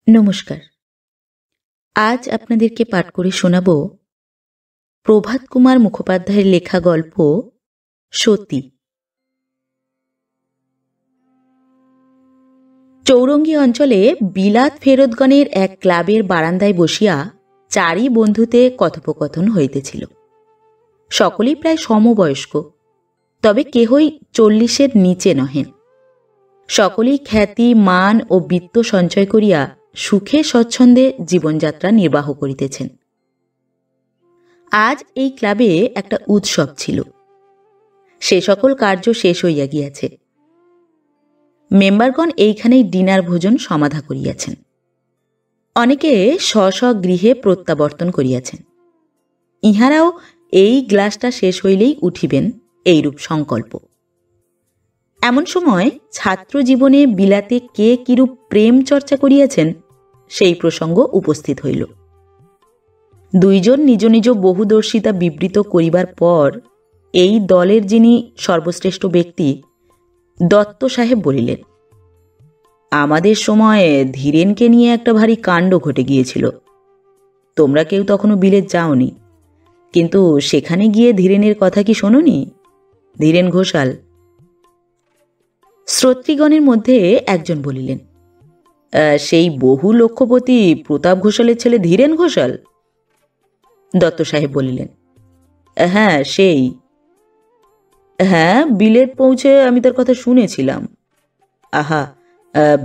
নমস্কার। আজ আপনাদেরকে পাঠ করে শোনাব প্রভাত কুমার মুখোপাধ্যায়ের লেখা গল্প সতী। চৌরঙ্গী অঞ্চলে বিলাত ফেরতগণের এক ক্লাবের বারান্দায় বসিয়া চারি বন্ধুতে কথোপকথন হইতেছিল। সকলেই প্রায় সমবয়স্ক, তবে কেহই 40-এর নিচে নহেন। সকলেই খ্যাতি, মান ও বিত্ত সঞ্চয় করিয়া সুখে স্বচ্ছন্দে জীবনযাত্রা নির্বাহ করিতেছেন। আজ এই ক্লাবে একটা উৎসব ছিল। সে সকল কার্য শেষ হইয়া গিয়াছে। মেম্বারগণ এইখানেই ডিনার ভোজন সমাধা করিয়াছেন। অনেকে স্ব স্ব গৃহে প্রত্যাবর্তন করিয়াছেন। ইহারাও এই গ্লাসটা শেষ হইলেই উঠিবেন, এইরূপ সংকল্প। এমন সময় ছাত্র জীবনে বিলাতে কে কিরূপ প্রেম চর্চা করিয়াছেন সেই প্রসঙ্গ উপস্থিত হইল। দুইজন নিজ নিজ বহুদর্শিতা বিবৃত করিবার পর এই দলের যিনি সর্বশ্রেষ্ঠ ব্যক্তি, দত্ত সাহেব বলিলেন, আমাদের সময়ে ধীরেনকে নিয়ে একটা ভারী কাণ্ড ঘটে গিয়েছিল। তোমরা কেউ তখনও বিলেত যাওনি, কিন্তু সেখানে গিয়ে ধীরেনের কথা কি শোনোনি? ধীরেন ঘোষাল। শ্রোতৃগণের মধ্যে একজন বলিলেন, সেই বহু লক্ষপতি প্রতাপ ঘোষালের ছেলে ধীরেন ঘোষাল? দত্ত সাহেব বলিলেন, হ্যাঁ সেই। হ্যাঁ, বিলেত পৌঁছে আমি তার কথা শুনেছিলাম। আহা,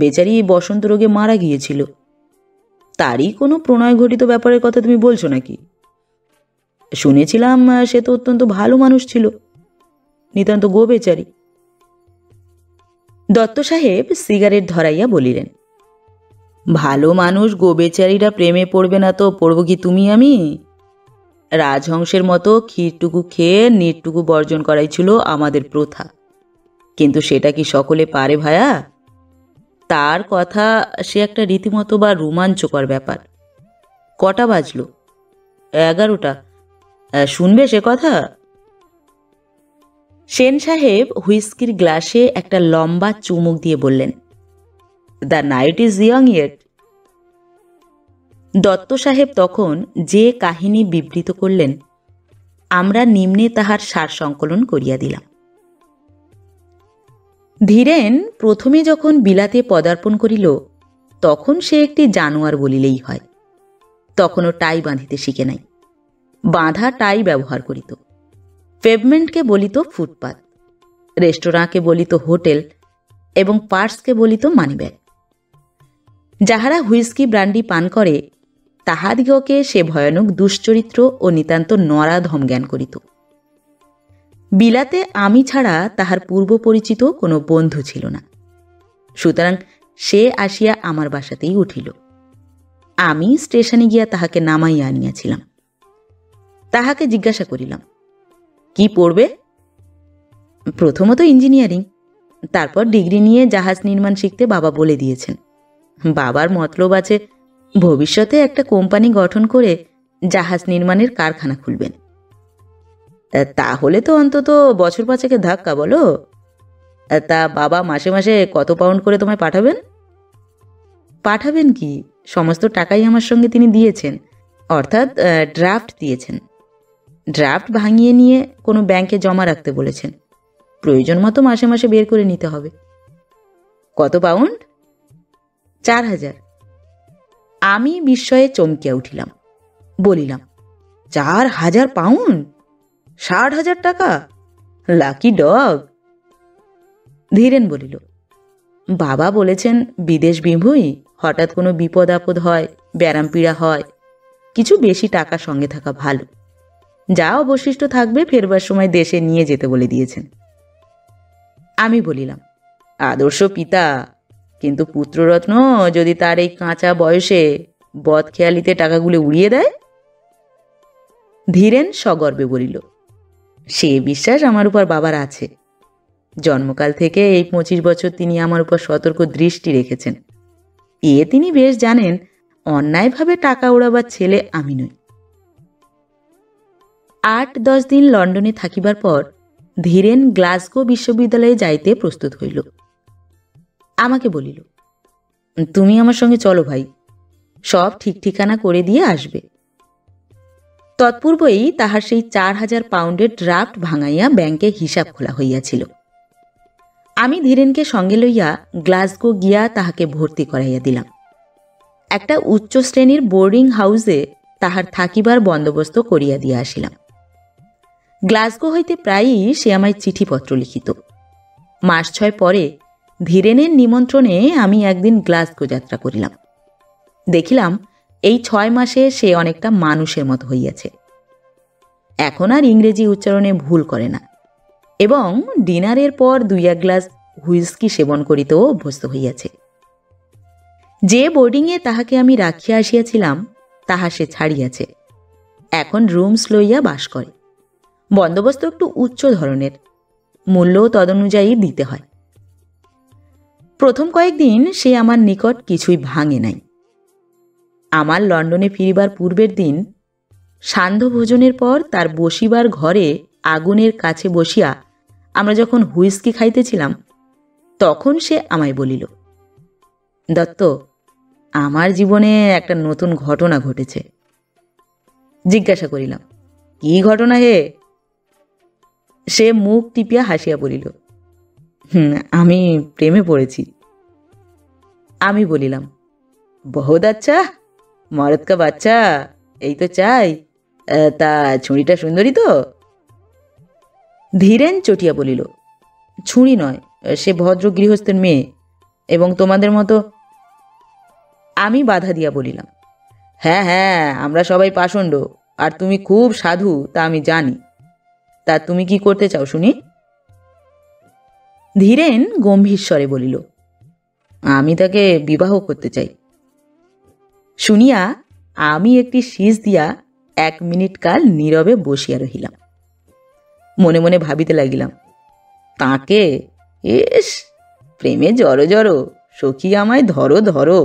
বেচারি বসন্ত রোগে মারা গিয়েছিল। তারই কোনো প্রণয় ঘটিত ব্যাপারের কথা তুমি বলছো নাকি? শুনেছিলাম সে তো অত্যন্ত ভালো মানুষ ছিল, নিতান্ত গো বেচারি। দত্ত সাহেব সিগারেট ধরাইয়া বলিলেন, ভালো মানুষ গো বেচারিরা প্রেমে পড়বে না তো পড়ব কি তুমি আমি? রাজহংসের মতো ক্ষীরটুকু খেয়ে নীরটুকু বর্জন করাই ছিল আমাদের প্রথা। কিন্তু সেটা কি সকলে পারে ভায়া? তার কথা সে একটা রীতিমতো বা রোমাঞ্চকর ব্যাপার। কটা বাজল? 11টা। শুনবে সে কথা? সেন সাহেব হুইস্কির গ্লাসে একটা লম্বা চুমুক দিয়ে বললেন, the night is young yet. Dutta সাহেব তখন যে কাহিনী বিবৃত করলেন, আমরা নিম্নে তাহার সার সংকলন করিয়া দিলাম। ধীরেন প্রথমে যখন বিলাতে পদার্পণ করিল, তখন সে একটি জানোয়ার বলিলেই হয়। তখনও টাই বাঁধিতে শিখে নাই। বাঁধা টাই ব্যবহার করিত। পেভমেন্টকে বলিত ফুটপাত, রেস্টুরাঁকে বলিত হোটেল এবং পার্সকে বলিত মানিব্যাগ। যাহারা হুইস্কি ব্রান্ডি পান করে তাহাদিগকে সে ভয়ানক দুশ্চরিত্র ও নিতান্ত নরাধম জ্ঞান করিত। বিলাতে আমি ছাড়া তাহার পূর্ব পরিচিত কোনো বন্ধু ছিল না। সুতরাং সে আসিয়া আমার বাসাতেই উঠিল। আমি স্টেশনে গিয়া তাহাকে নামাইয়া আনিয়াছিলাম। তাহাকে জিজ্ঞাসা করিলাম, কি পড়বে? প্রথমত ইঞ্জিনিয়ারিং, তারপর ডিগ্রি নিয়ে জাহাজ নির্মাণ শিখতে বাবা বলে দিয়েছেন। বাবার মতলব আছে ভবিষ্যতে একটা কোম্পানি গঠন করে জাহাজ নির্মাণের কারখানা খুলবেন। তাহলে তো অন্তত বছর 5 ধাক্কা বলো। তা বাবা মাসে মাসে কত পাউন্ড করে তোমায় পাঠাবেন? পাঠাবেন কি, সমস্ত টাকাই আমার সঙ্গে তিনি দিয়েছেন, অর্থাৎ ড্রাফট দিয়েছেন। ড্রাফট ভাঙিয়ে নিয়ে কোনো ব্যাংকে জমা রাখতে বলেছেন। প্রয়োজন মতো মাসে মাসে বের করে নিতে হবে। কত পাউন্ড? 4000। আমি বিস্ময়ে চমকিয়া উঠিলাম। বলিলাম, 4000 পাউন্ড? 60,000 টাকা? Lucky dog. ধীরেন বলিল, বাবা বলেছেন বিদেশ বিভূই, হঠাৎ কোনো বিপদ আপদ হয়, ব্যারাম পীড়া হয়, কিছু বেশি টাকা সঙ্গে থাকা ভালো। যা অবশিষ্ট থাকবে ফেরবার সময় দেশে নিয়ে যেতে বলে দিয়েছেন। আমি বলিলাম, আদর্শ পিতা, কিন্তু পুত্ররত্ন যদি তার এই কাঁচা বয়সে বদখেয়ালিতে টাকাগুলো উড়িয়ে দেয়? ধীরেন সগর্বে বলিল, সে বিশ্বাস আমার উপর বাবার আছে। জন্মকাল থেকে এই 25 বছর তিনি আমার উপর সতর্ক দৃষ্টি রেখেছেন। তিনি বেশ জানেন অন্যায়ভাবে টাকা উড়াবার ছেলে আমি নই। 8-10 দিন লন্ডনে থাকিবার পর ধীরেন গ্লাসগো বিশ্ববিদ্যালয়ে যাইতে প্রস্তুত হইল। আমাকে বলিল, তুমি আমার সঙ্গে চলো ভাই, সব ঠিক ঠিকানা করে দিয়ে আসবে। তৎপূর্বই তাহার সেই 4,000 পাউন্ডের ড্রাফট ভাঙাইয়া ব্যাংকে হিসাব খোলা হইয়াছিল। আমি ধীরেনকে সঙ্গে লইয়া গ্লাসগো গিয়া তাহাকে ভর্তি করাইয়া দিলাম। একটা উচ্চ শ্রেণীর বোর্ডিং হাউসে তাহার থাকিবার বন্দোবস্ত করিয়া দিয়া আসিলাম। গ্লাসগো হইতে প্রায়ই সে আমায় চিঠিপত্র লিখিত। মাস 6 পরে ধীরেনের নিমন্ত্রণে আমি একদিন গ্লাসগো যাত্রা করিলাম। দেখিলাম এই 6 মাসে সে অনেকটা মানুষের মতো হইয়াছে। এখন আর ইংরেজি উচ্চারণে ভুল করে না এবং ডিনারের পর 2-1 গ্লাস হুইস্কি সেবন করিতেও অভ্যস্ত হইয়াছে। যে বোর্ডিংয়ে তাহাকে আমি রাখিয়া আসিয়াছিলাম তাহা সে ছাড়িয়াছে। এখন রুমস লইয়া বাস করে। বন্দোবস্ত একটু উচ্চ ধরনের, মূল্যও তদনুযায়ী দিতে হয়। প্রথম কয়েকদিন সে আমার নিকট কিছুই ভাঙে নাই। আমার লন্ডনে ফিরিবার পূর্বের দিন সান্ধ্য ভোজনের পর তার বসিবার ঘরে আগুনের কাছে বসিয়া আমরা যখন হুইস্কি খাইতেছিলাম তখন সে আমায় বলিল, দত্ত, আমার জীবনে একটা নতুন ঘটনা ঘটেছে। জিজ্ঞাসা করিলাম, কি ঘটনা হে? সে মুখ টিপিয়া হাসিয়া বলিল, আমি প্রেমে পড়েছি। আমি বলিলাম, বহুত আচ্ছা, মরদ কা বাচ্চা, এই তো চাই। তা ছুরিটা সুন্দরী তো? ধীরেন চটিয়া বলিল, ছুরি নয়, সে ভদ্র গৃহস্থের মেয়ে এবং তোমাদের মতো। আমি বাধা দিয়া বলিলাম, হ্যাঁ হ্যাঁ, আমরা সবাই পাষণ্ড, আর তুমি খুব সাধু তা আমি জানি। তা তুমি কি করতে চাও শুনি? ধীরেন গম্ভীর স্বরে বলিল, আমি তাকে বিবাহ করতে চাই। শুনিয়া আমি একটি শীষ দিয়া 1 মিনিট কাল নীরবে বসিয়া রহিলাম। মনে মনে ভাবিতে লাগিলাম, তাকে, এস প্রেমে জড়ো জড়ো, সখী আমায় ধরো ধরো।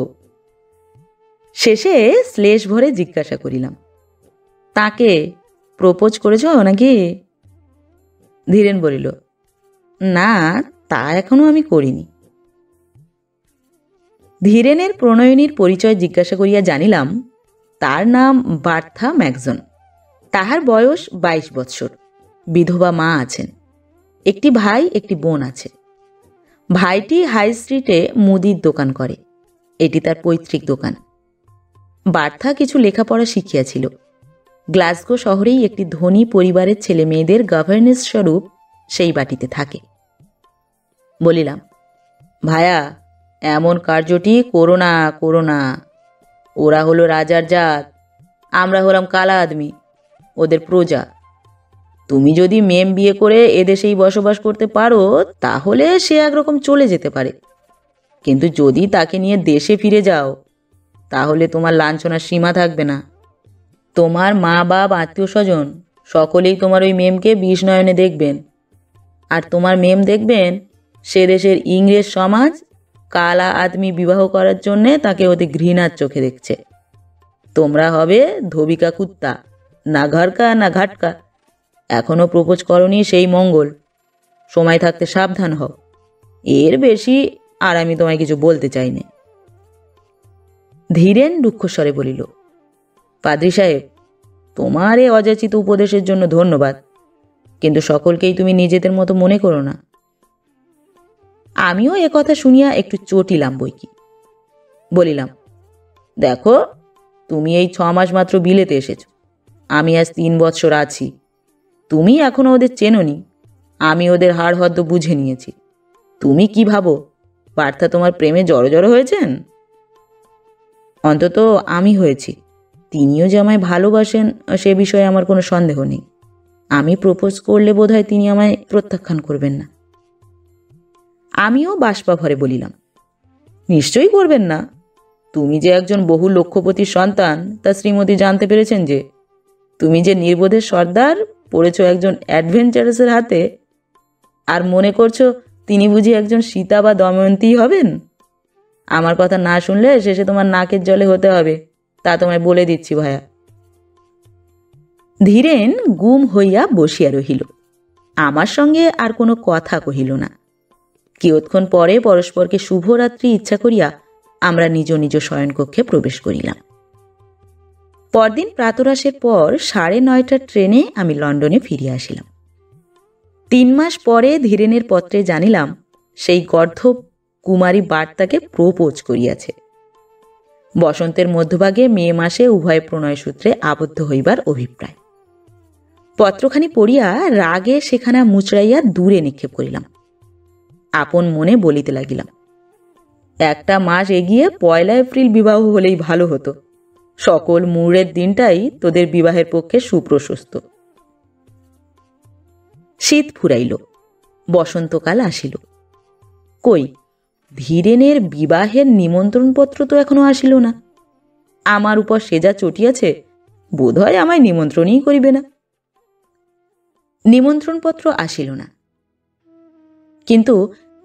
শেষে শ্লেষ ভরে জিজ্ঞাসা করিলাম, তাকে প্রপোজ করেছ নাকি? ধীরেন বলিল, না, তা এখনো আমি করিনি। ধীরেনের প্রণয়িনীর পরিচয় জিজ্ঞাসা করিয়া জানিলাম তার নাম বার্থা ম্যাকজন। তাহার বয়স 22 বৎসর। বিধবা মা আছেন। একটি ভাই, একটি বোন আছে। ভাইটি হাই স্ট্রিটে মুদির দোকান করে। এটি তার পৈতৃক দোকান। বার্থা কিছু লেখাপড়া শিখিয়াছিল। গ্লাসগো শহরেই একটি ধনী পরিবারের ছেলে মেয়েদের গভর্নেস স্বরূপ সেই বাটিতে থাকে। বলিলাম, ভায়া, এমন কার্যটি করো না, করো না। ওরা হলো রাজার জাত, আমরা হলাম কালা আদমি, ওদের প্রজা। তুমি যদি মেম বিয়ে করে এদেশেই বসবাস করতে পারো তাহলে সে একরকম চলে যেতে পারে, কিন্তু যদি তাকে নিয়ে দেশে ফিরে যাও তাহলে তোমার লাঞ্ছনার সীমা থাকবে না। তোমার মা বাপ, আত্মীয় স্বজন সকলেই তোমার ওই মেমকে বিষ নয়নে দেখবেন, আর তোমার মেম দেখবেন সে দেশের ইংরেজ সমাজ কালা আদমি বিবাহ করার জন্যে তাকে অতি ঘৃণার চোখে দেখছে। তোমরা হবে ধোবিকা কুত্তা, না ঘরকা না ঘাটকা। এখনো প্রপোজ করনি, সেই মঙ্গল। সময় থাকতে সাবধান হও। এর বেশি আর আমি তোমায় কিছু বলতে চাই না। ধীরেন দুঃখস্বরে বলিল, পাদ্রী সাহেব, তোমার এ অযাচিত উপদেশের জন্য ধন্যবাদ, কিন্তু সকলকেই তুমি নিজেদের মতো মনে করো না। আমিও এ কথা শুনিয়া একটু চটিলাম বইকি। বলিলাম, দেখো, তুমি এই 6 মাস মাত্র বিলেতে এসেছ, আমি আজ 3 বৎসর আছি। তুমি এখনো ওদের চেনোনি, আমি ওদের হাড় হদ্দ বুঝে নিয়েছি। তুমি কি ভাবো পার্থা তোমার প্রেমে জড়ো জড়ো হয়েছেন? অন্তত আমি হয়েছি। তিনিও যে আমায় ভালোবাসেন সে বিষয়ে আমার কোনো সন্দেহ নেই। আমি প্রপোজ করলে বোধহয় তিনি আমায় প্রত্যাখ্যান করবেন না। আমিও বাষ্পা ভরে বলিলাম, নিশ্চয়ই করবেন না। তুমি যে একজন বহু লক্ষপতির সন্তান তা শ্রীমতী জানতে পেরেছেন যে। তুমি যে নির্বোধের সর্দার পড়েছ একজন অ্যাডভেঞ্চারাসের হাতে, আর মনে করছো তিনি বুঝি একজন সীতা বা দময়ন্তী হবেন। আমার কথা না শুনলে শেষে তোমার নাকের জলে হতে হবে, তা তোমায় বলে দিচ্ছি ভায়া। ধীরেন গুম হইয়া বসিয়া রহিল। আমার সঙ্গে আর কোনো কথা কহিল না। কিয়ৎক্ষণ পরে পরস্পরকে শুভরাত্রি ইচ্ছা করিয়া আমরা নিজ নিজ শয়নকক্ষে প্রবেশ করিলাম। পরদিন প্রাতরাশের পর 9:30টার ট্রেনে আমি লন্ডনে ফিরিয়া আসিলাম। 3 মাস পরে ধীরেনের পত্রে জানিলাম সেই গর্ধব কুমারী বার্তাকে প্রপোজ করিয়াছে। বসন্তের মধ্যভাগে মে মাসে উভয় প্রণয়সূত্রে আবদ্ধ হইবার অভিপ্রায়। পত্রখানি পড়িয়া রাগে সেখানা মুচড়াইয়া দূরে নিক্ষেপ করিলাম। আপন মনে বলিতে লাগিলাম, 1 মাস এগিয়ে 1 এপ্রিল বিবাহ হলেই ভালো হতো। সকল মুহূর্তের দিনটাই তোদের বিবাহের পক্ষে সুপ্রশস্ত। শীত ফুরাইল, বসন্তকাল আসিল। কই, ধীরেনের বিবাহের নিমন্ত্রণপত্র তো এখনো আসিল না। আমার উপর সে যা চটিয়াছে, বোধহয় আমায় নিমন্ত্রণই করিবে না। নিমন্ত্রণপত্র আসিল না, কিন্তু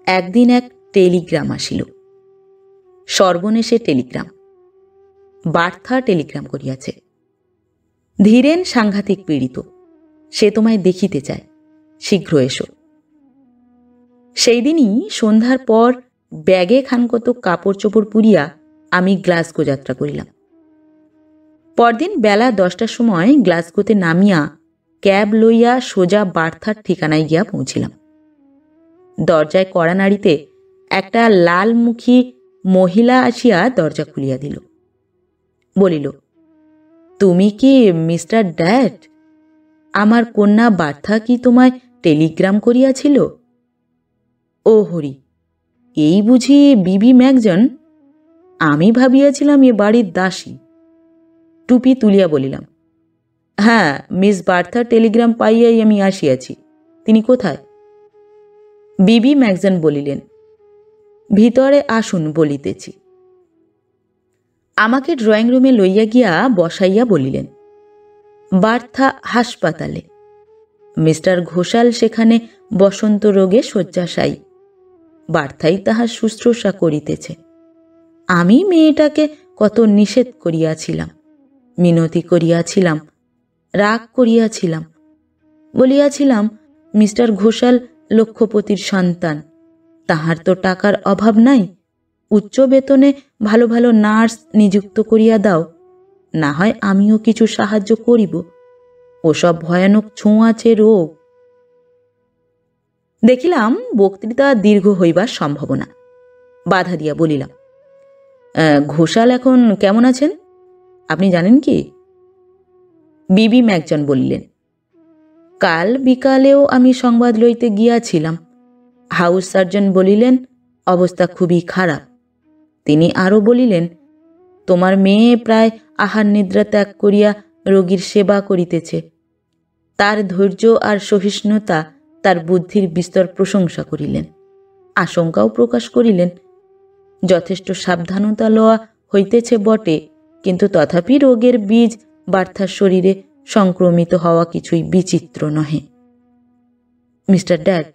একদিন এক টেলিগ্রাম আসিল। সর্বনেশে টেলিগ্রাম, বার্থা টেলিগ্রাম করিয়াছে। ধীরেন সাংঘাতিক পীড়িত, সে তোমায় দেখিতে চায়, শীঘ্র এসো। সেই দিনই সন্ধ্যার পর ব্যাগে খানকত কাপড় চোপড় পুরিয়া আমি গ্লাসগো যাত্রা করিলাম। পরদিন বেলা 10টার সময় গ্লাসগোতে নামিয়া ক্যাব লইয়া সোজা বার্থার ঠিকানায় গিয়া পৌঁছিলাম। দরজায় কড়া নাড়িতে একটা লালমুখী মহিলা আসিয়া দরজা খুলিয়া দিল। বলিল, তুমি কি মিস্টার ড্যাড? আমার কন্যা বার্থা কি তোমায় টেলিগ্রাম করিয়াছিল? ও হরি, এই বুঝি বিবি ম্যাকজন? আমি ভাবিয়াছিলাম এ বাড়ির দাসী। টুপি তুলিয়া বলিলাম, হ্যাঁ, মিস বার্থার টেলিগ্রাম পাইয়াই আমি আসিয়াছি। তিনি কোথায়? বিবি ম্যাকজন বলিলেন, ভিতরে আসুন, বলিতেছি। আমাকে ড্রয়িং রুমে লইয়া গিয়া বসাইয়া বলিলেন, বার্থা হাসপাতালে। মিস্টার ঘোষাল সেখানে বসন্ত রোগে শয্যাশায়ী। বার্থাই তাহার শুশ্রূষা করিতেছে। আমি মেয়েটাকে কত নিষেধ করিয়াছিলাম, মিনতি করিয়াছিলাম, রাগ করিয়াছিলাম, বলিয়াছিলাম মিস্টার ঘোষাল লক্ষপতির সন্তান, তাহার তো টাকার অভাব নাই, উচ্চ বেতনে ভালো ভালো নার্স নিযুক্ত করিয়া দাও, না হয় আমিও কিছু সাহায্য করিব, ওসব ভয়ানক ছোঁয়াচে রোগ। দেখিলাম বক্তৃতা দীর্ঘ হইবার সম্ভাবনা। বাধা দিয়া বলিলাম, ঘোষাল এখন কেমন আছেন আপনি জানেন কি? বিবি ম্যাকজন বলিলেন, কাল বিকালেও আমি সংবাদ লইতে গিয়াছিলাম। হাউস সার্জন বলিলেন, অবস্থা খুবই খারাপ। তিনি আরও বলিলেন, তোমার মেয়ে প্রায় আহার নিদ্রা ত্যাগ করিয়া রোগীর সেবা করিতেছে। তার ধৈর্য আর সহিষ্ণুতা, তার বুদ্ধির বিস্তর প্রশংসা করিলেন, আশঙ্কাও প্রকাশ করিলেন। যথেষ্ট সাবধানতা লওয়া হইতেছে বটে, কিন্তু তথাপি রোগের বীজ বার্থার শরীরে সংক্রমিত হওয়া কিছুই বিচিত্র নহে। মিস্টার ড্যাড,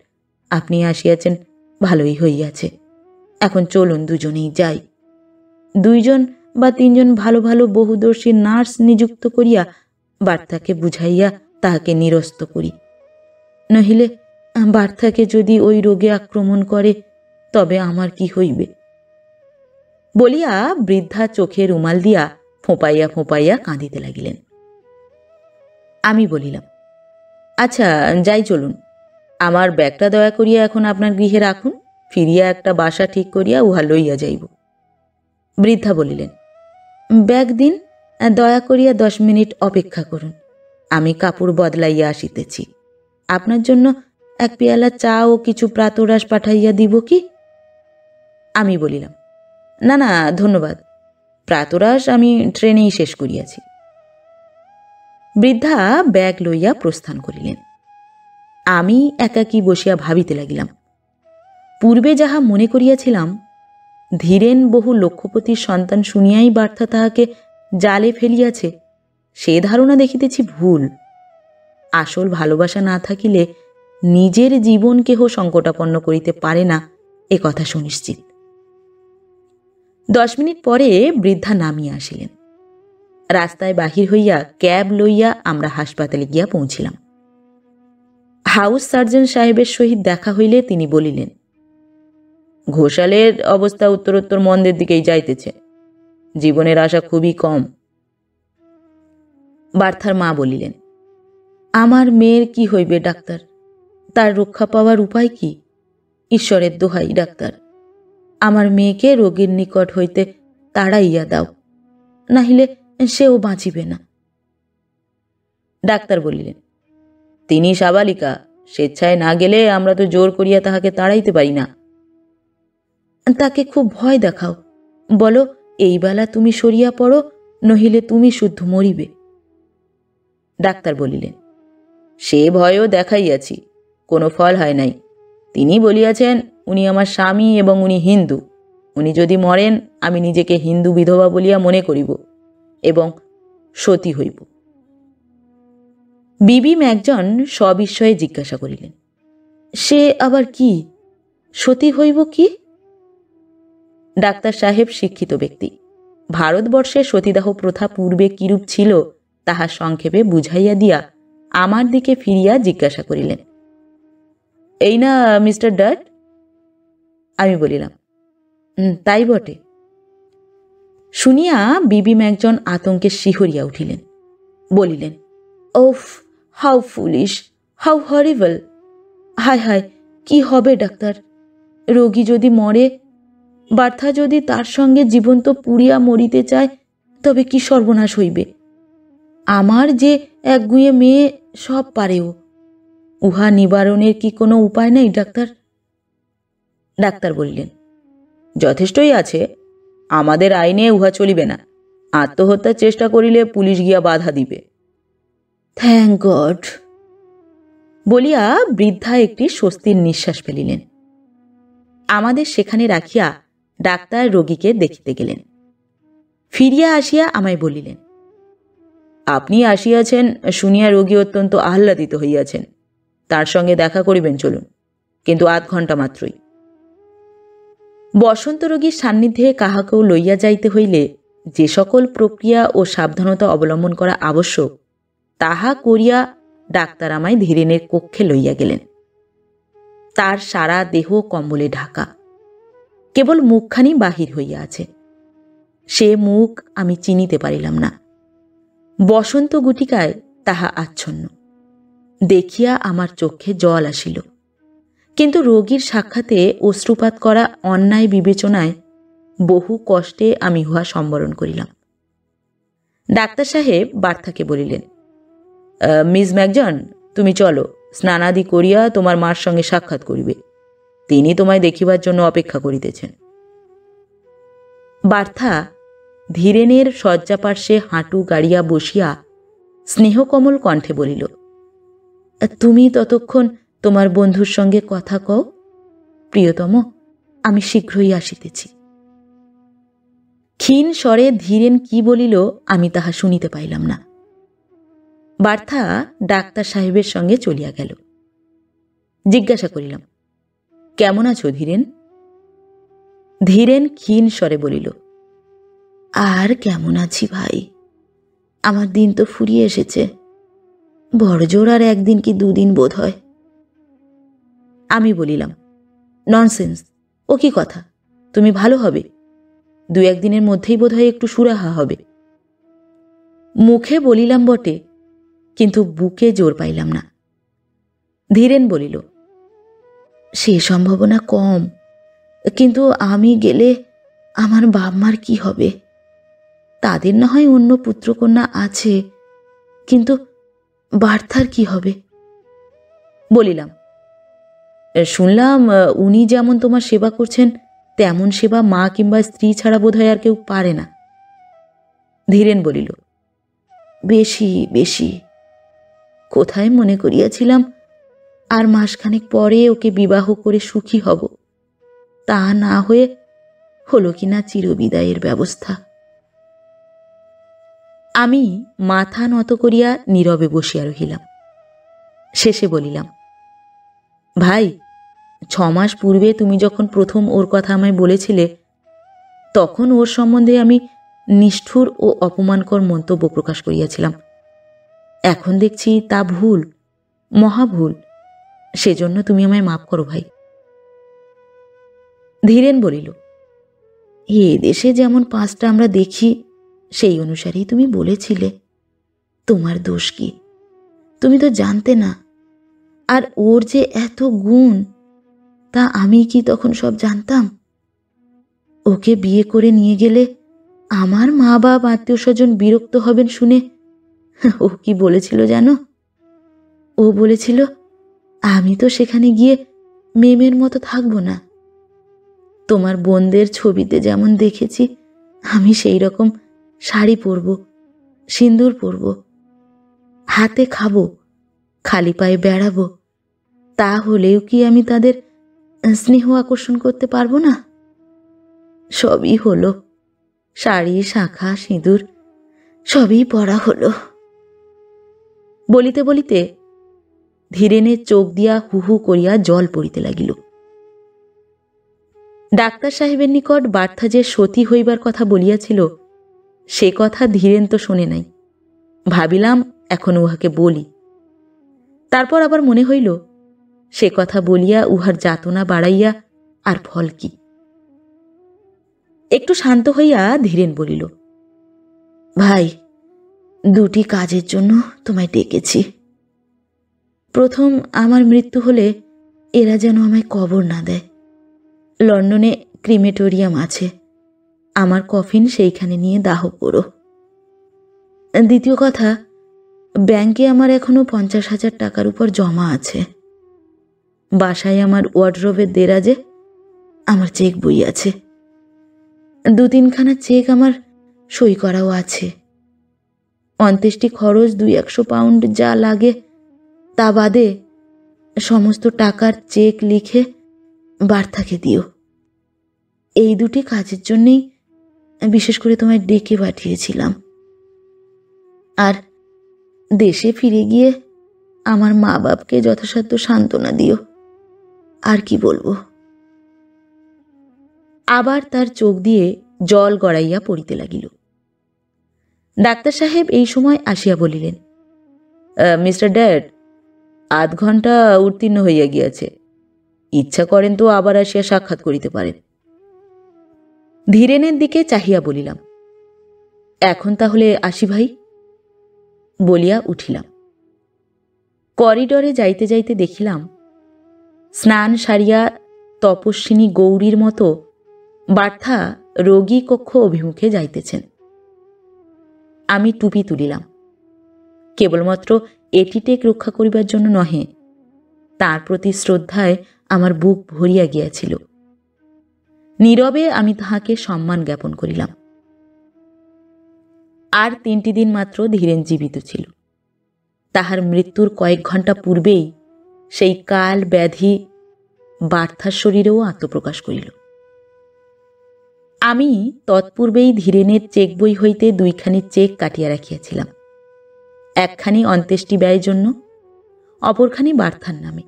আপনি আসিয়াছেন, ভালোই হইয়াছে। এখন চলুন দুজনেই যাই। 2 বা 3 ভালো ভালো বহুদর্শী নার্স নিযুক্ত করিয়া বার্থাকে বুঝাইয়া তাহাকে নিরস্ত করি। নহিলে বার্থাকে যদি ওই রোগে আক্রমণ করে, তবে আমার কি হইবে? বলিয়া বৃদ্ধা চোখে রুমাল দিয়া ফোঁপাইয়া ফোঁপাইয়া কাঁদিতে লাগিলেন। আমি বলিলাম, আচ্ছা যাই, চলুন। আমার ব্যাগটা দয়া করিয়া এখন আপনার গৃহে রাখুন, ফিরিয়া একটা বাসা ঠিক করিয়া উহা লইয়া যাইব। বৃদ্ধা বলিলেন, ব্যাগ দিন, দয়া করিয়া 10 মিনিট অপেক্ষা করুন, আমি কাপড় বদলাইয়া আসিতেছি। আপনার জন্য 1 পেয়ালা চা ও কিছু প্রাতরাশ পাঠাইয়া দিব কি? আমি বলিলাম, না না ধন্যবাদ, প্রাতরাশ আমি ট্রেনেই শেষ করিয়াছি। বৃদ্ধা ব্যাগ লইয়া প্রস্থান করিলেন। আমি একাকী বসিয়া ভাবিতে লাগিলাম। পূর্বে যাহা মনে করিয়াছিলাম, ধীরেন বহু লক্ষপতির সন্তান শুনিয়াই বার্থা তাহাকে জালে ফেলিয়াছে, সে ধারণা দেখিতেছি ভুল। আসল ভালোবাসা না থাকিলে নিজের জীবন কেহ সংকটাপন্ন করিতে পারে না, এ কথা সুনিশ্চিত। 10 মিনিট পরে বৃদ্ধা নামিয়া আসিলেন। রাস্তায় বাহির হইয়া ক্যাব লইয়া আমরা হাসপাতালে গিয়া পৌঁছিলাম। হাউস সার্জন সাহেবের সহিত দেখা হইলে তিনি বলিলেন, ঘোষালের অবস্থা উত্তরোত্তর মন্দের দিকেই যাইতেছে। জীবনের আশা খুবই কম। বার্থার মা বলিলেন, আমার মেয়ের কি হইবে ডাক্তার? তার রক্ষা পাওয়ার উপায় কি? ঈশ্বরের দোহাই ডাক্তার, আমার মেয়েকে রোগীর নিকট হইতে তাড়াইয়া দাও, নাহিলে সেও বাঁচিবে না। ডাক্তার বলিলেন, তিনি সাবালিকা, স্বেচ্ছায় না গেলে আমরা তো জোর করিয়া তাহাকে তাড়াইতে পারি না। তাকে খুব ভয় দেখাও, বলো এই বেলা তুমি সরিয়া পড়ো, নহিলে তুমি শুদ্ধ মরিবে। ডাক্তার বলিলেন, সে ভয়ও দেখাইয়াছি, কোনো ফল হয় নাই। তিনি বলিয়াছেন উনি আমার স্বামী এবং উনি হিন্দু। উনি যদি মরেন আমি নিজেকে হিন্দু বিধবা বলিয়া মনে করিব এবং সতী হইব। বিবি ম্যাকজন সবিস্ময়ে জিজ্ঞাসা করিলেন, সে আবার কি? সতী হইব কি? ডাক্তার সাহেব শিক্ষিত ব্যক্তি, ভারতবর্ষে সতীদাহ প্রথা পূর্বে কিরূপ ছিল তাহা সংক্ষেপে বুঝাইয়া দিয়া আমার দিকে ফিরিয়া জিজ্ঞাসা করিলেন, এই না মিস্টার ডাট? আমি বলিলাম, তাই বটে। শুনিয়া বিবি ম্যাকজন আতঙ্কে শিহরিয়া উঠিলেন, বলিলেন, ওফ, হাউ ফুলিশ, হাউ হরিবল! হায় হায়, কি হবে ডাক্তার? রোগী যদি মরে, বার্থা যদি তার সঙ্গে জীবন্ত পুড়িয়া মরিতে চায়, তবে কি সর্বনাশ হইবে? আমার যে একগুঁয়ে মেয়ে, সব পারেও। উহা নিবারণের কি কোনো উপায় নেই ডাক্তার? ডাক্তার বলিলেন, যথেষ্টই আছে। আমাদের আইনে উহা চলিবে না। আত্মহত্যার চেষ্টা করিলে পুলিশ গিয়া বাধা দিবে। থ্যাংক গড বলিয়া বৃদ্ধা একটি স্বস্তির নিঃশ্বাস ফেলিলেন। আমাদের সেখানে রাখিয়া ডাক্তার রোগীকে দেখিতে গেলেন। ফিরিয়া আসিয়া আমায় বলিলেন, আপনি আসিয়াছেন শুনিয়া রোগী অত্যন্ত আহ্লাদিত হইয়াছেন। তার সঙ্গে দেখা করিবেন, চলুন, কিন্তু আধ ঘণ্টা মাত্রই। বসন্ত রোগীর সান্নিধ্যে কাহাকেও লইয়া যাইতে হইলে যে সকল প্রক্রিয়া ও সাবধানতা অবলম্বন করা আবশ্যক তাহা করিয়া ডাক্তার আমায় ধীরেনের কক্ষে লইয়া গেলেন। তার সারা দেহ কম্বলে ঢাকা, কেবল মুখখানি বাহির হইয়া আছে। সে মুখ আমি চিনিতে পারিলাম না। বসন্ত গুটিকায় তাহা আচ্ছন্ন। দেখিয়া আমার চক্ষে জল আসিল, কিন্তু রোগীর সাক্ষাতে অশ্রুপাত করা অন্যায় বিবেচনায় বহু কষ্টে আমি উহা সম্বরণ করিলাম। ডাক্তার সাহেব বার্থাকে বলিলেন, মিস ম্যাকজন, তুমি চলো, স্নানাদি করিয়া তোমার মার সঙ্গে সাক্ষাৎ করিবে। তিনি তোমায় দেখিবার জন্য অপেক্ষা করিতেছেন। বার্থা ধীরেনের শয্যাপার্শ্বে হাঁটু গাড়িয়া বসিয়া স্নেহকমল কণ্ঠে বলিল, তুমি ততক্ষণ তোমার বন্ধুর সঙ্গে কথা কও। প্রিয়তম, আমি শীঘ্রই আসিতেছি। ক্ষীণ স্বরে ধীরেন কি বলিল আমি তাহা শুনিতে পাইলাম না। বার্থা ডাক্তার সাহেবের সঙ্গে চলিয়া গেল। জিজ্ঞাসা করিলাম, কেমন আছো ধীরেন? ধীরেন ক্ষীণ স্বরে বলিল, আর কেমন আছি ভাই, আমার দিন তো ফুরিয়ে এসেছে। বড়জোর আর একদিন কি দুদিন বোধ হয়। আমি বলিলাম, ননসেন্স, ও কি কথা, তুমি ভালো হবে। দু একদিনের মধ্যেই বোধ হয় একটু সুরাহা হবে। মুখে বলিলাম বটে, কিন্তু বুকে জোর পাইলাম না। ধীরেন বলিল, সে সম্ভাবনা কম, কিন্তু আমি গেলে আমার বাপ মার কি হবে? তাদের না হয় অন্য পুত্রকন্যা আছে, কিন্তু বার্থার কি হবে? বলিলাম, শুনলাম উনি যেমন তোমার সেবা করছেন তেমন সেবা মা কিংবা স্ত্রী ছাড়া বোধ হয় আর কেউ পারে না। ধীরেন বলিল, বেশি বেশি। কোথায় মনে করিয়াছিলাম আর মাসখানেক পরে ওকে বিবাহ করে সুখী হব, তা না হয়ে হলো কিনা চিরবিদায়ের ব্যবস্থা। আমি মাথা নত করিয়া নীরবে বসিয়া রহিলাম। শেষে বলিলাম, ভাই, 6 মাস পূর্বে তুমি যখন প্রথম ওর কথা আমায় বলেছিলে, তখন ওর সম্বন্ধে আমি নিষ্ঠুর ও অপমানকর মন্তব্য প্রকাশ করিয়াছিলাম। এখন দেখছি তা ভুল, মহাভুল। সেজন্য তুমি আমায় মাফ করো ভাই। ধীরেন বলিল, এ দেশে যেমন 5টা আমরা দেখি সেই অনুসারেই তুমি বলেছিলে। তোমার দোষ কি? তুমি তো জানতে না। আর ওর যে এত গুণ তা আমি কি তখন সব জানতাম? ওকে বিয়ে করে নিয়ে গেলে আমার মা বাপ আত্মীয় স্বজন বিরক্ত হবেন শুনে ও কি বলেছিল জানো? ও বলেছিল, আমি তো সেখানে গিয়ে মেমের মতো থাকবো না। তোমার বোনদের ছবিতে যেমন দেখেছি আমি সেই রকম শাড়ি পরব, সিঁদুর পরব, হাতে খাবো, খালি পায়ে বেড়াবো। তাহলেও কি আমি তাদের স্নেহ আকর্ষণ করতে পারবো না? সবই হলো, শাড়ি, শাঁখা, সিঁদুর সবই পরা হলো। বলিতে বলিতে ধীরেনের চোখ দিয়া হু হু করিয়া জল পড়িতে লাগিল। ডাক্তার সাহেবের নিকট বার্থা যে সতী হইবার কথা বলিয়াছিল সে কথা ধীরেন তো শোনে নাই। ভাবিলাম এখন উহাকে বলি। তারপর আবার মনে হইল সে কথা বলিয়া উহার যাতনা বাড়াইয়া আর ফল কি। একটু শান্ত হইয়া ধীরেন বলিল, ভাই, 2টি কাজের জন্য তোমায় ডেকেছি। প্রথম, আমার মৃত্যু হলে এরা যেন আমায় কবর না দেয়। লন্ডনে ক্রিমেটোরিয়াম আছে, আমার কফিন সেইখানে নিয়ে দাহ করো। দ্বিতীয় কথা, ব্যাংকে আমার এখনো 50,000 টাকার উপর জমা আছে। বাসায় আমার ওয়ার্ডরোবের দেরাজে আমার চেক বই আছে। 2-3খানা চেক আমার সই করাও আছে। অন্ত্যেষ্টি খরচ 200-100 পাউন্ড যা লাগে তা বাদে সমস্ত টাকার চেক লিখে বার্থাকে দিও। এই 2টি কাজের জন্যেই বিশেষ করে তোমায় ডেকে পাঠিয়েছিলাম। আর দেশে ফিরে গিয়ে আমার মা বাপকে যথাসাধ্য সান্ত্বনা দিও। আর কি বলবো। আবার তার চোখ দিয়ে জল গড়াইয়া পড়িতে লাগিল। ডাক্তার সাহেব এই সময় আসিয়া বলিলেন, মিস্টার ড্যাড, 8 ঘণ্টা উত্তীর্ণ হইয়া গিয়াছে। ইচ্ছা করেন তো আবার আসিয়া সাক্ষাৎ করিতে পারেন। ধীরেনের দিকে চাহিয়া বলিলাম, এখন তাহলে আসি ভাই। বলিয়া উঠিলাম। করিডরে যাইতে যাইতে দেখিলাম স্নান সারিয়া তপস্বিনী গৌরীর মতো বার্থা রোগী কক্ষ অভিমুখে যাইতেছেন। আমি টুপি তুলিলাম, কেবলমাত্র এটিটেক রক্ষা করিবার জন্য নহে, তার প্রতি শ্রদ্ধায় আমার বুক ভরিয়া গিয়াছিল। নীরবে আমি তাহাকে সম্মান জ্ঞাপন করিলাম। আর 3টি দিন মাত্র ধীরেন জীবিত ছিল। তাহার মৃত্যুর কয়েক ঘণ্টা পূর্বেই সেই কাল ব্যাধি বার্থার শরীরেও আত্মপ্রকাশ করিল। আমি তৎপূর্বেই ধীরেনের চেক বই হইতে 2খানি চেক কাটিয়া রাখিয়াছিলাম। একখানি অন্ত্যেষ্টি ব্যয়ের জন্য, অপরখানি বার্থার নামে।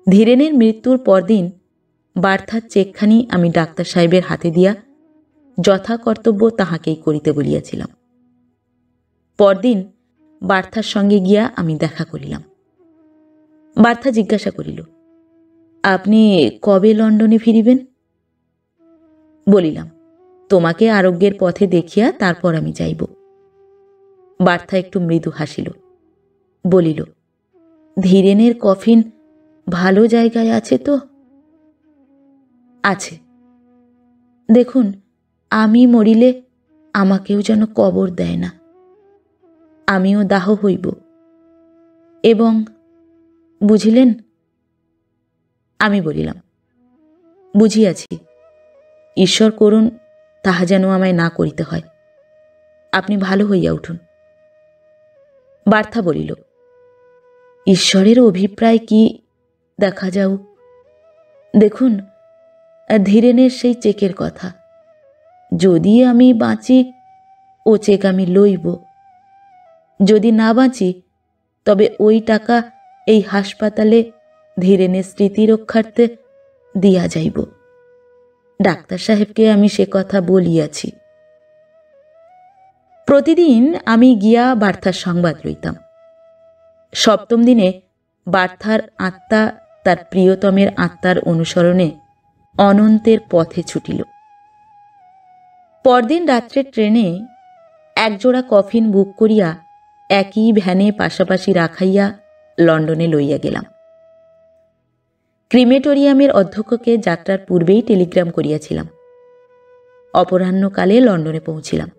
ধীরেনের মৃত্যুর পরদিন বার্থার চেকখানি আমি ডাক্তার সাহেবের হাতে দিয়া যথা কর্তব্য তাহাকেই করিতে বলিয়াছিলাম। পরদিন বার্থার সঙ্গে গিয়া আমি দেখা করিলাম। বার্থা জিজ্ঞাসা করিল, আপনি কবে লন্ডনে ফিরিবেন? বলিলাম, তোমাকে আরোগ্যের পথে দেখিয়া তারপর আমি যাইব। বার্থা একটু মৃদু হাসিল, বলিল, ধীরেনের কফিন ভালো জায়গায় আছে তো? আছে। দেখুন, আমি মরিলে আমাকেও যেন কবর দেয় না, আমিও দাহ হইব। এবং বুঝিলেন? আমি বলিলাম, বুঝিয়াছি। ঈশ্বর করুন তাহা যেন আমায় না করিতে হয়। আপনি ভালো হইয়া উঠুন। বার্থা বলিল, ঈশ্বরের অভিপ্রায় কি দেখা যাও। দেখুন, ধীরেনের সেই চেকের কথা, যদি আমি বাঁচি ও চেক আমি লইব, যদি না বাঁচি তবে ওই টাকা এই হাসপাতালে ধীরেনের স্মৃতি রক্ষার্থে দিয়া যাইব। ডাক্তার সাহেবকে আমি সে কথা বলিয়াছি। প্রতিদিন আমি গিয়া বার্থার সংবাদ লইতাম। 7ম দিনে বার্থার আত্মা তার প্রিয়তমের আত্মার অনুসরণে অনন্তের পথে ছুটিল। পরদিন রাত্রে ট্রেনে একজোড়া কফিন বুক করিয়া একই ভ্যানে পাশাপাশি রাখাইয়া লন্ডনে লইয়া গেলাম। ক্রিমেটোরিয়ামের অধ্যক্ষকে যাত্রার পূর্বেই টেলিগ্রাম করিয়াছিলাম। অপরাহ্নকালে লন্ডনে পৌঁছিলাম।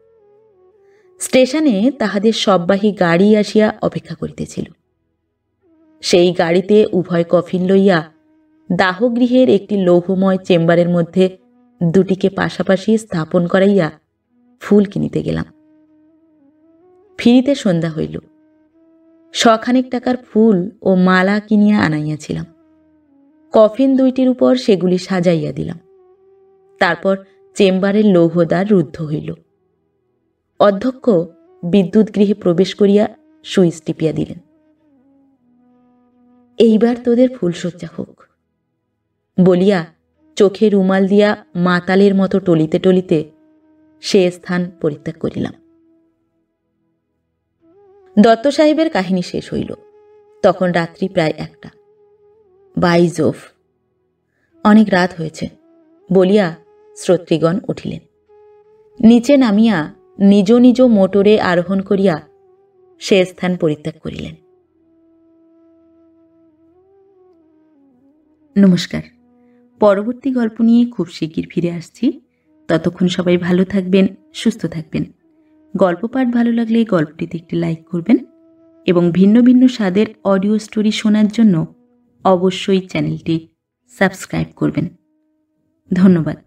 স্টেশনে তাহাদের সববাহী গাড়ি আসিয়া অপেক্ষা করিতেছিল। সেই গাড়িতে উভয় কফিন লইয়া দাহগৃহের একটি লৌহময় চেম্বারের মধ্যে দুটিকে পাশাপাশি স্থাপন করাইয়া ফুল কিনিতে গেলাম। ফিরিতে সন্ধ্যা হইল। 100 টাকার ফুল ও মালা কিনিয়া আনাইয়াছিলাম। কফিন দুইটির উপর সেগুলি সাজাইয়া দিলাম। তারপর চেম্বারের লৌহদ্বার রুদ্ধ হইল। অধ্যক্ষ বিদ্যুৎ গৃহে প্রবেশ করিয়া সুইচ টিপিয়া দিলেন। এইবার তোদের ফুলশয্যা হোক বলিয়া চোখে রুমাল দিয়া মাতালের মতো টলিতে টলিতে সে স্থান পরিত্যাগ করিলাম। দত্ত সাহেবের কাহিনী শেষ হইল। তখন রাত্রি প্রায় 1টা। বাইজোফ, অনেক রাত হয়েছে বলিয়া শ্রোতৃগণ উঠিলেন। নিচে নামিয়া নিজ নিজ মোটরে আরোহণ করিয়া সে স্থান পরিত্যাগ করিলেন। নমস্কার। পরবর্তী গল্প নিয়ে খুব শিগগির ফিরে আসছি। ততক্ষণ সবাই ভালো থাকবেন, সুস্থ থাকবেন। গল্প পাঠ ভালো লাগলে গল্পটিতে একটি লাইক করবেন এবং ভিন্ন ভিন্ন স্বাদের অডিও স্টোরি শোনার জন্য অবশ্যই চ্যানেলটি সাবস্ক্রাইব করবেন। ধন্যবাদ।